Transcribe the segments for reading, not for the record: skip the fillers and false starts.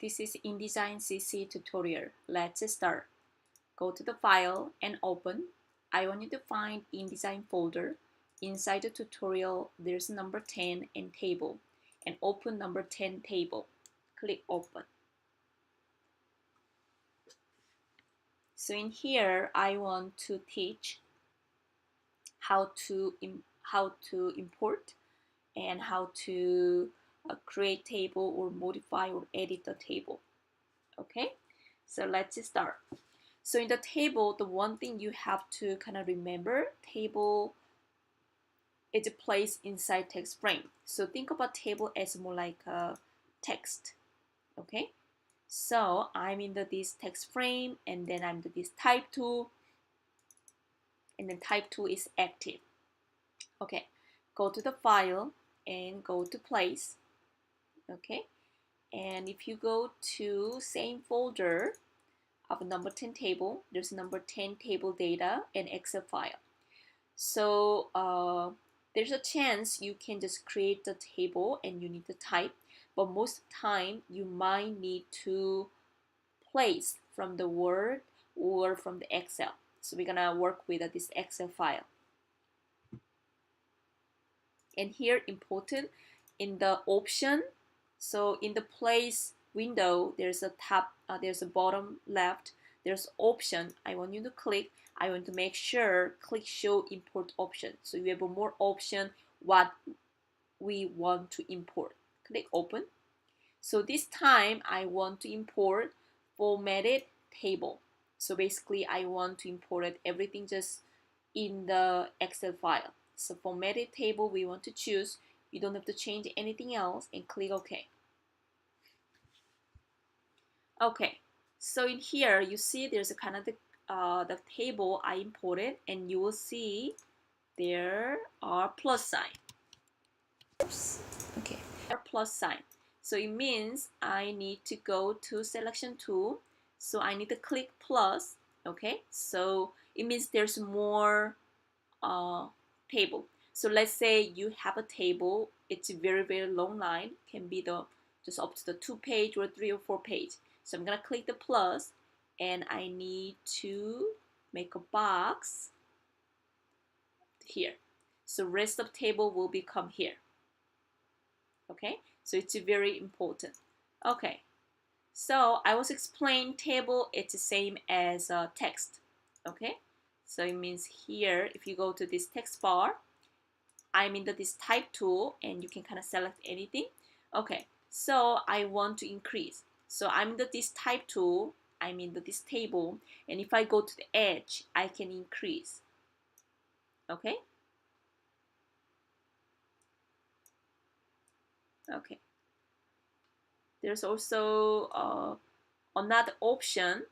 this is InDesign CC tutorial. Let's start. Go to the file and open. I want you to find InDesign folder. Inside the tutorial, there's number 10 and table, and open number 10 table. Click open. So in here, I want to teach how to import and how to create table or modify or edit the table. Okay, so let's start. So in the table, the one thing you have to kind of remember, table is a place inside text frame. So think about table as more like a text. Okay, so I'm in this text frame, and then I'm in this type 2, and then type 2 is active. Okay, go to the file and go to place. Okay, and if you go to same folder of number 10 table, there's number 10 table data and Excel file. So there's a chance you can just create the table and you need to type, but most of the time you might need to place from the Word or from the Excel. So we're gonna work with this Excel file. And here important in the option, so in the place window, there's a tab, there's a bottom left, there's option. I want you to click. I want to make sure click show import option. So you have more option what we want to import. Click open. So this time I want to import formatted table. So basically I want to import everything just in the Excel file. So formatted table we want to choose. You don't have to change anything else, and click OK. Okay, so in here you see there's a kind of the table I imported, and you will see there are plus sign. Oops. Okay, there are plus sign. So it means I need to go to selection tool. So I need to click plus. Okay, so it means there's more table. So let's say you have a table, it's a very long line, can be just up to the 2 page or 3 or 4 page. So I'm gonna click the plus, and I need to make a box here. So rest of table will become here. Okay, so it's very important. Okay, so I was explaining table, it's the same as text. Okay, so it means here if you go to this text bar, I'm in this type tool, and you can kind of select anything. Okay, so I want to increase. So I'm in this type tool, I'm in this table, and if I go to the edge, I can increase. Okay. Okay. There's also another option.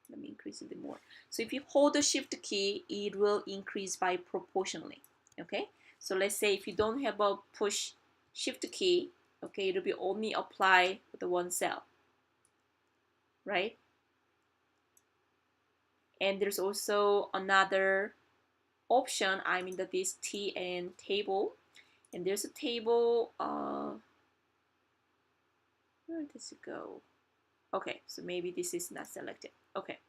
Let me increase it more. So if you hold the shift key, it will increase by proportionally. Okay, so let's say if you don't have a push shift key, okay, it'll be only apply with the one cell, right? And there's also another option. I'm in this T and table, and there's a table. Where does it go? Okay, so maybe this is not selected. Okay.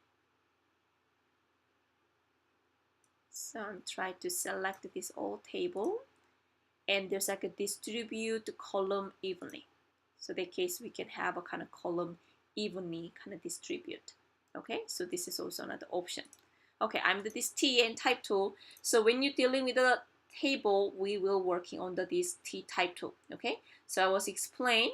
So I'm trying to select this all table, and there's like a distribute column evenly. So in that case we can have a kind of column evenly kind of distribute. Okay, so this is also another option. Okay, I'm this T and type tool. So when you're dealing with the table, we will working on this T type tool. Okay, so I was explain.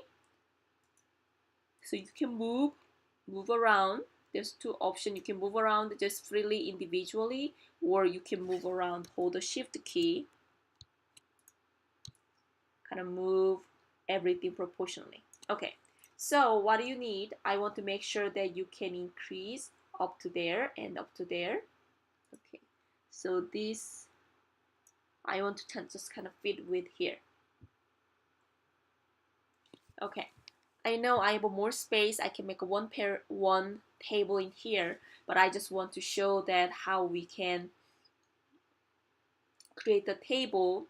So you can move around. There's 2 options. You can move around just freely individually, or you can move around, hold the shift key, kind of move everything proportionally. Okay, so what do you need? I want to make sure that you can increase up to there and up to there. Okay, so this I want to just kind of fit with here. Okay, I know I have more space. I can make one table in here, but I just want to show that how we can create a table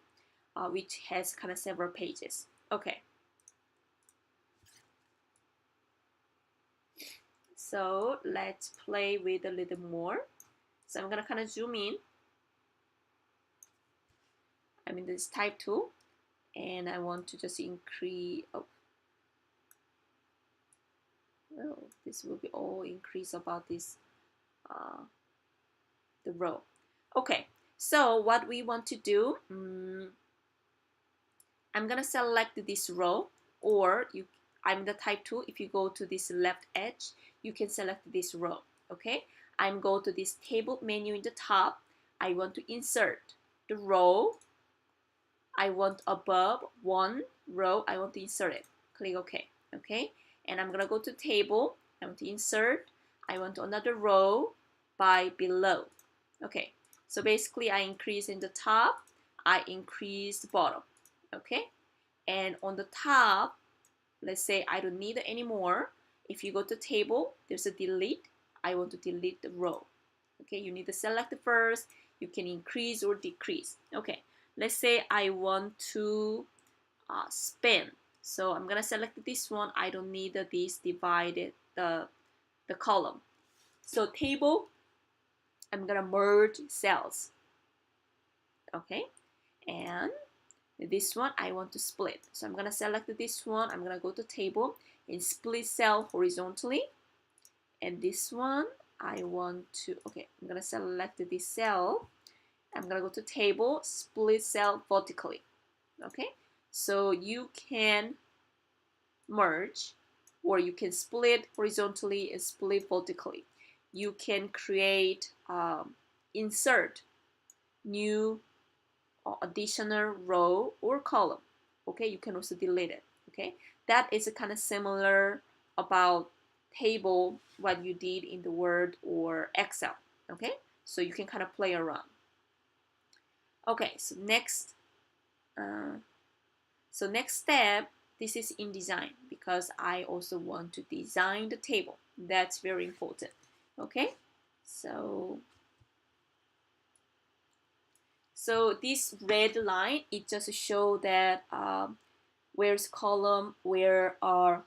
which has kind of several pages. Okay. So let's play with a little more. So I'm gonna kind of zoom in. I'm in this type tool, and I want to just increase. Oh, well, this will be all increase about this the row. Okay, so what we want to do, I'm gonna select this row, or I'm the type 2. If you go to this left edge, you can select this row. Okay, I'm go to this table menu in the top. I want to insert the row. I want above one row. I want to insert it. Click OK. Okay, and I'm gonna go to table. I want to insert. I want another row by below. Okay, so basically I increase in the top. I increase the bottom. Okay, and on the top, let's say I don't need it anymore. If you go to table, there's a delete. I want to delete the row. Okay, you need to select the first. You can increase or decrease. Okay, let's say I want to span. So I'm gonna select this one. I don't need this divided the column. So table, I'm gonna merge cells. Okay, and this one I want to split. So I'm gonna select this one. I'm gonna go to table and split cell horizontally. And this one I want to, okay, I'm gonna select this cell. I'm gonna go to table, split cell vertically. Okay, so you can merge, or you can split horizontally and split vertically. You can create, insert new or additional row or column. Okay, you can also delete it. Okay, that is kind of similar about table what you did in the Word or Excel. Okay, so you can kind of play around. Okay, uh, so next step, this is InDesign, because I also want to design the table. That's very important. Okay, so this red line, it just show that where's column, where are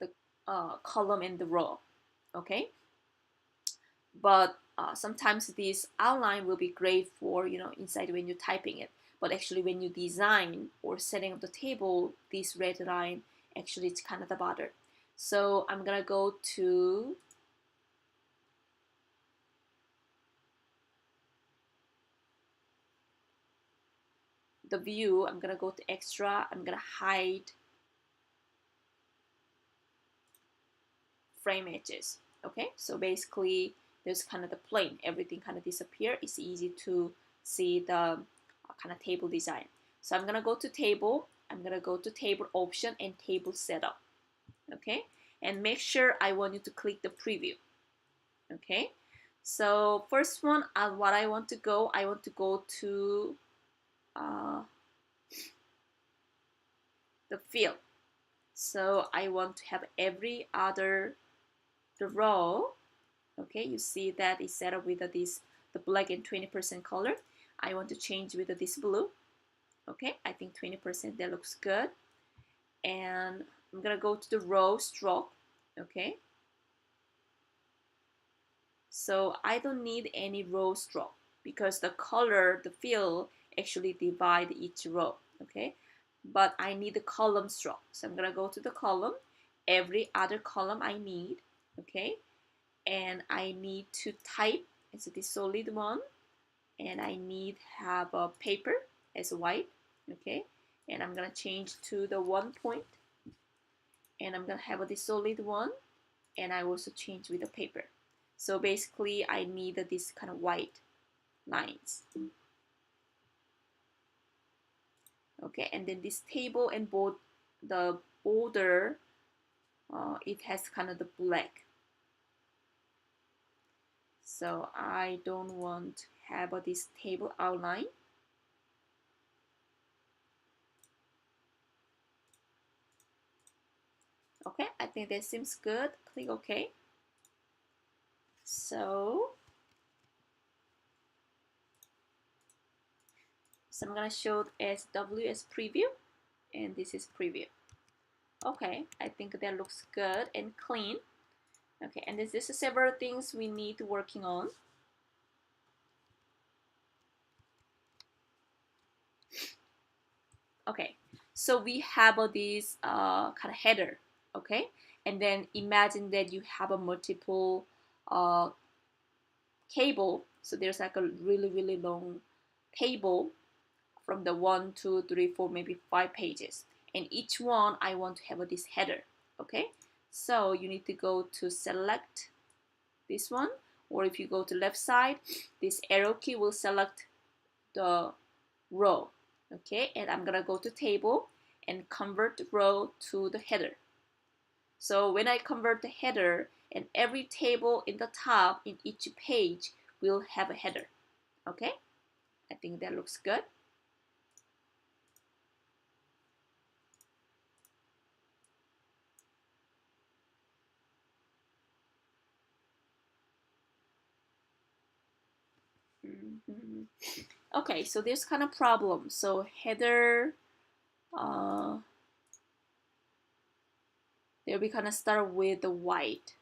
the column and the row. Okay, but sometimes this outline will be great for, inside when you're typing it, but actually when you design or setting up the table, this red line actually it's kind of the bother. So I'm gonna go to the view. I'm gonna go to extra. I'm gonna hide frame edges. Okay, so basically there's kind of the plane, everything kind of disappear. It's easy to see the kind of table design. So I'm gonna go to table. I'm gonna go to table option and table setup. Okay, and make sure I want you to click the preview. Okay, so first one, what I want to go to the field. So I want to have every other the row. Okay, you see that it's set up with the black and 20% color. I want to change with this blue. Okay, I think 20%, that looks good. And I'm gonna go to the row stroke. Okay, so I don't need any row stroke because the color, the fill actually divide each row. Okay, but I need the column stroke. So I'm gonna go to the column, every other column I need. Okay, and I need to type. It's the solid one, and I need have a paper as white. Okay, and I'm gonna change to the 1 point, and I'm gonna have the solid one, and I also change with the paper. So basically I need this kind of white lines. Okay, and then this table and board, the border, it has kind of the black. So I don't want to have this table outline. Okay, I think that seems good. Click OK. So I'm gonna show as W as preview, and this is preview. Okay, I think that looks good and clean. Okay, and this is several things we need working on. Okay, so we have this kind of header, okay? And then imagine that you have a multiple uh, cable. So there's like a really long table from the 1, 2, 3, 4, maybe 5 pages. And each one I want to have this header, okay? So you need to go to select this one, or if you go to left side, this arrow key will select the row, okay? And I'm gonna go to table and convert the row to the header. So when I convert the header, and every table in the top in each page will have a header, okay? I think that looks good. Okay, so there's kind of problem. So header, they'll be kind of start with the white.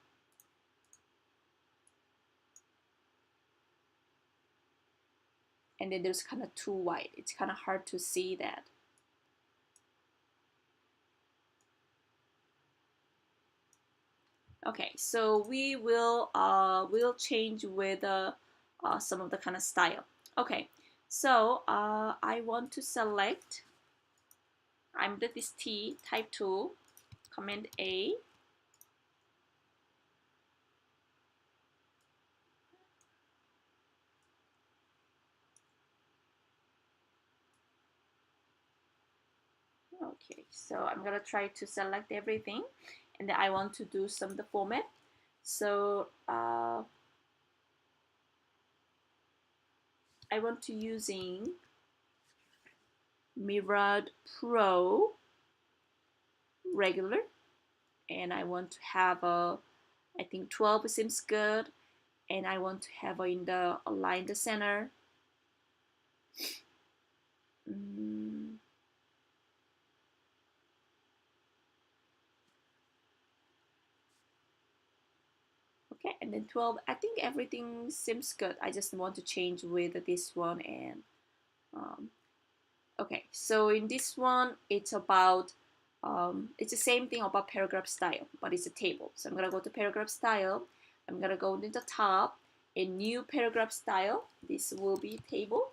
And then there's kind of too white. It's kind of hard to see that. Okay, so we'll change with some of the kind of style. Okay, so I want to select. I'm the this T type tool, Command A. Okay, so I'm gonna try to select everything, and then I want to do some of the format. So I want to using Mirrored Pro regular, and I want to have a, I think 12 seems good, and I want to have in the align the center. Okay, and then 12, I think everything seems good. I just want to change with this one. And okay, so in this one it's about it's the same thing about paragraph style, but it's a table. So I'm gonna go to paragraph style. I'm gonna go to the top, a new paragraph style. This will be table,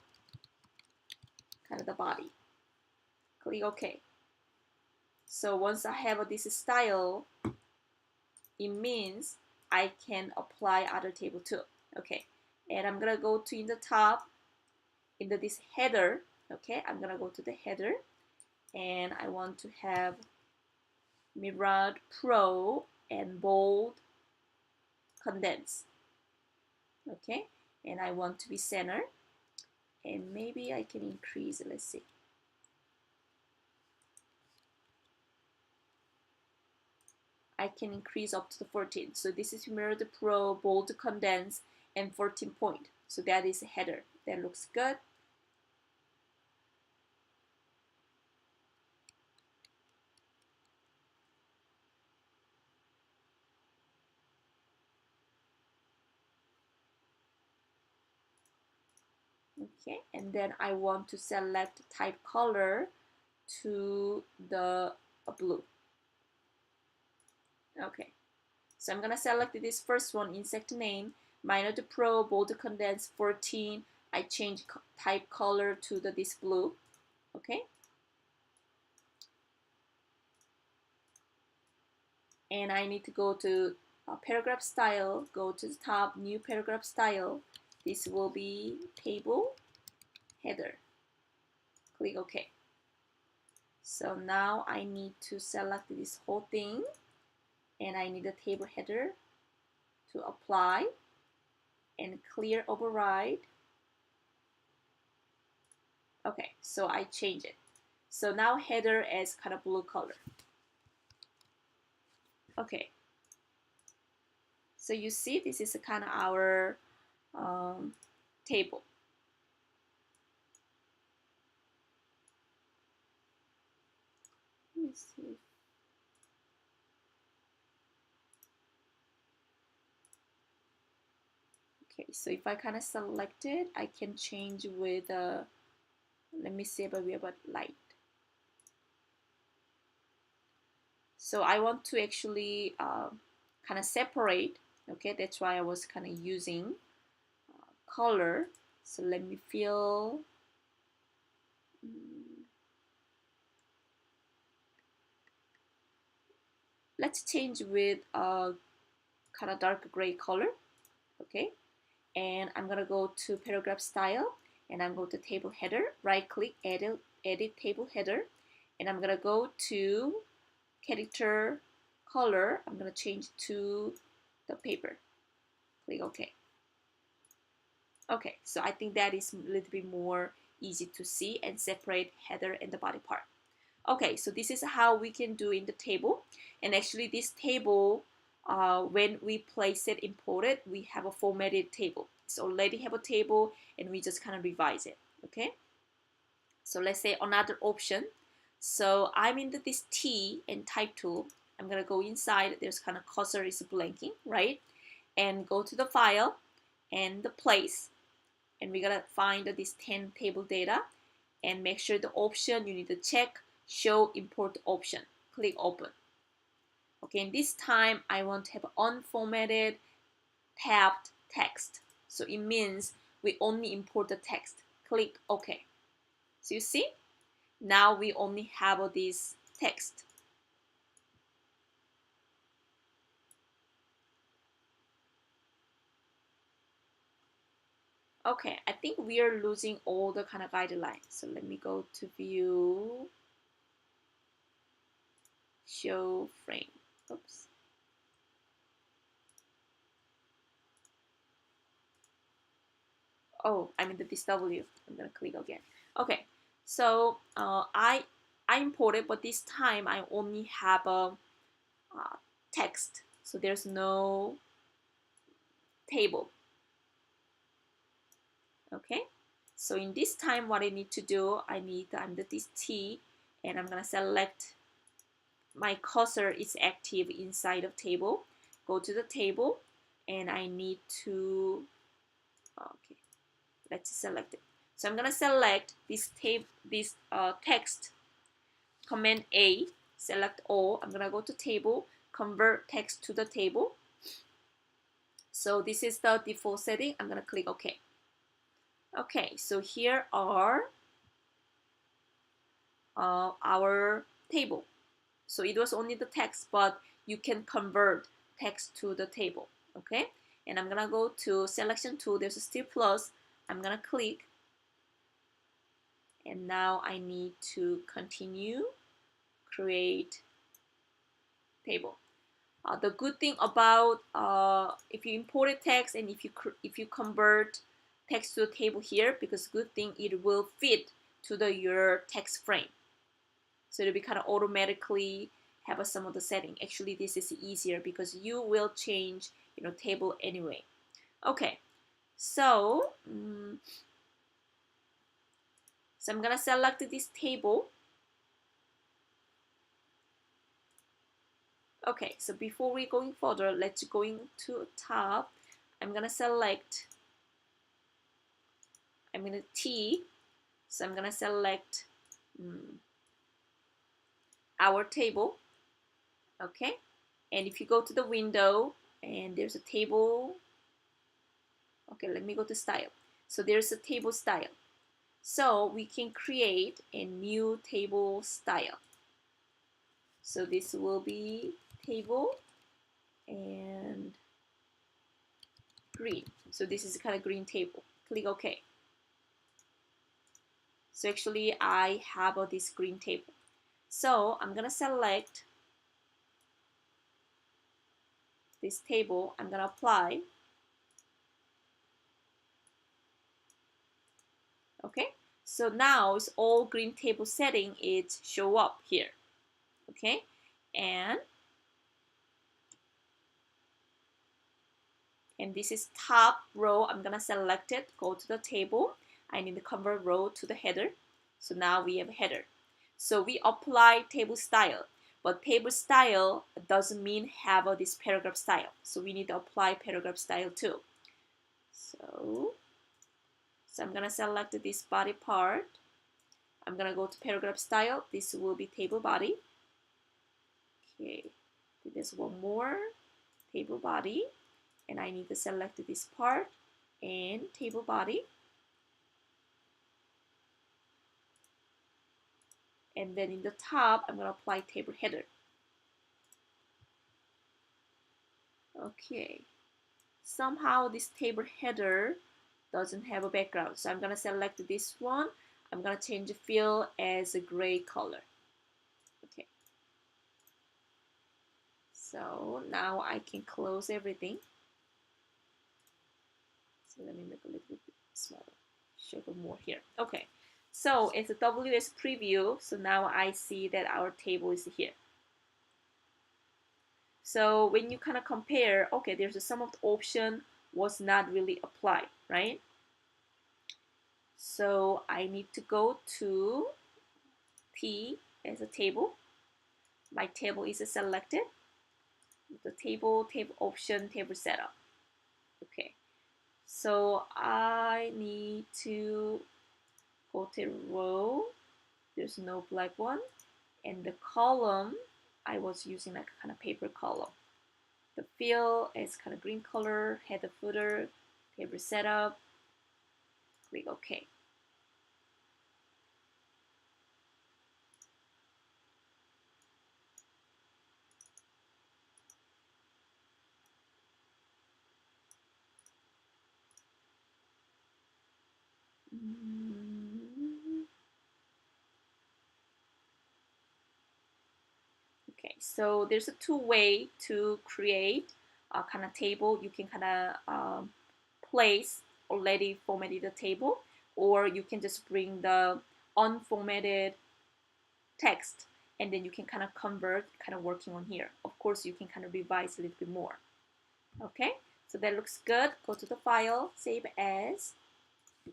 kind of the body. Click OK. So once I have this style, it means I can apply other table too. Okay, and I'm gonna go to in the top, in this header. Okay, I'm gonna go to the header, and I want to have Mirrored Pro and bold condense. Okay, and I want to be center, and maybe I can increase. Let's see. I can increase up to the 14. So this is Mirrored Pro, bold condense, and 14 point. So that is a header. That looks good. Okay, and then I want to select type color to the blue. Okay, so I'm gonna select this first one, insect name, Mirrored Pro, bold condense 14. I change type color to this blue. Okay, and I need to go to paragraph style, go to the top, new paragraph style. This will be table header. Click OK. So now I need to select this whole thing, and I need a table header to apply and clear override. Okay, so I change it. So now header is kind of blue color. Okay, so you see this is kind of our table. Let me see. Okay, so if I kind of select it, I can change with, let me see about we about light. So I want to actually kind of separate, okay, that's why I was kind of using color. So let me fill, let's change with a kind of dark gray color, okay, and I'm gonna go to paragraph style, and I'm going to table header, right click, edit table header, and I'm gonna go to character color, I'm gonna change to the paper, click OK. Okay, so I think that is a little bit more easy to see and separate header and the body part. Okay, so this is how we can do in the table. And actually this table, when we place it imported, we have a formatted table. So already have a table and we just kind of revise it, okay? So let's say another option. So I'm in this T and type tool. I'm gonna go inside, there's kind of cursor is blinking, right? And go to the file and the place. And we're gonna find this 10 table data and make sure the option you need to check show import option, click open. Okay, and this time I want to have unformatted tabbed text, so it means we only import the text, click OK. So you see, now we only have this text. Okay, I think we are losing all the kind of guidelines, so let me go to view, show frame. Oops. Oh, I'm in this W. I'm gonna click again. Okay, so I imported, but this time I only have a text, so there's no table. Okay, so in this time, what I need to do, I'm this T, and I'm gonna select my cursor is active inside of table. Go to the table, and I need to okay. Let's select it. So I'm gonna select this text, Command A, select all. I'm gonna go to table, convert text to the table. So this is the default setting. I'm gonna click OK. Okay, so here are our table. So it was only the text, but you can convert text to the table. Okay, and I'm gonna go to selection tool. There's a still plus. I'm gonna click. And now I need to continue, create table. The good thing about if you import a text and if you convert text to a table here, because good thing it will fit to your text frame. So it'll be kind of automatically have some of the setting. Actually, this is easier because you will change table anyway. Okay, so so I'm gonna select this table. Okay, so before we going further, let's going to top. I'm gonna select, I'm gonna T, so I'm gonna select our table. Okay, and if you go to the window and there's a table, okay, let me go to style. So there's a table style. So we can create a new table style. So this will be table and green. So this is a kind of green table. Click OK. So actually I have this green table. So I'm gonna select this table. I'm gonna apply. Okay. So now it's all green table setting. It show up here. Okay. And this is top row. I'm gonna select it. Go to the table. I need to convert row to the header. So now we have a header. So we apply table style, but table style doesn't mean have this paragraph style. So we need to apply paragraph style too. So I'm gonna select this body part. I'm gonna go to paragraph style. This will be table body. Okay, there's one more table body, and I need to select this part and table body. And then in the top, I'm gonna apply table header. Okay, somehow this table header doesn't have a background, so I'm gonna select this one. I'm gonna change the fill as a gray color. Okay, so now I can close everything. So let me make a little bit smaller, show more here. Okay, so it's a WS preview, so now I see that our table is here. So when you kind of compare, okay, there's some of the option was not really applied, right? So I need to go to T as a table. My table is selected. The table option, table setup. Okay, so I need to go to row. There's no black one. And the column, I was using like a kind of paper column. The fill is kind of green color, header footer, table setup. Click OK. Okay, so there's a two-way to create a kind of table. You can kind of place already formatted table, or you can just bring the unformatted text and then you can kind of convert, kind of working on here. Of course, you can kind of revise a little bit more. Okay, so that looks good. Go to the file, save as,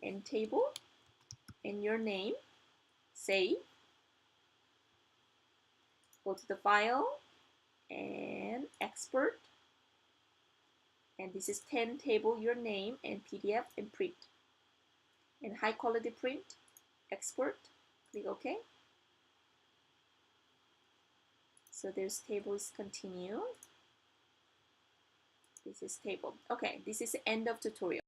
and table, and your name, save. Go to the file and export. And this is 10 table, your name, and PDF, and print. And high quality print, export, click OK. So there's table is continue. This is table. Okay, this is the end of tutorial.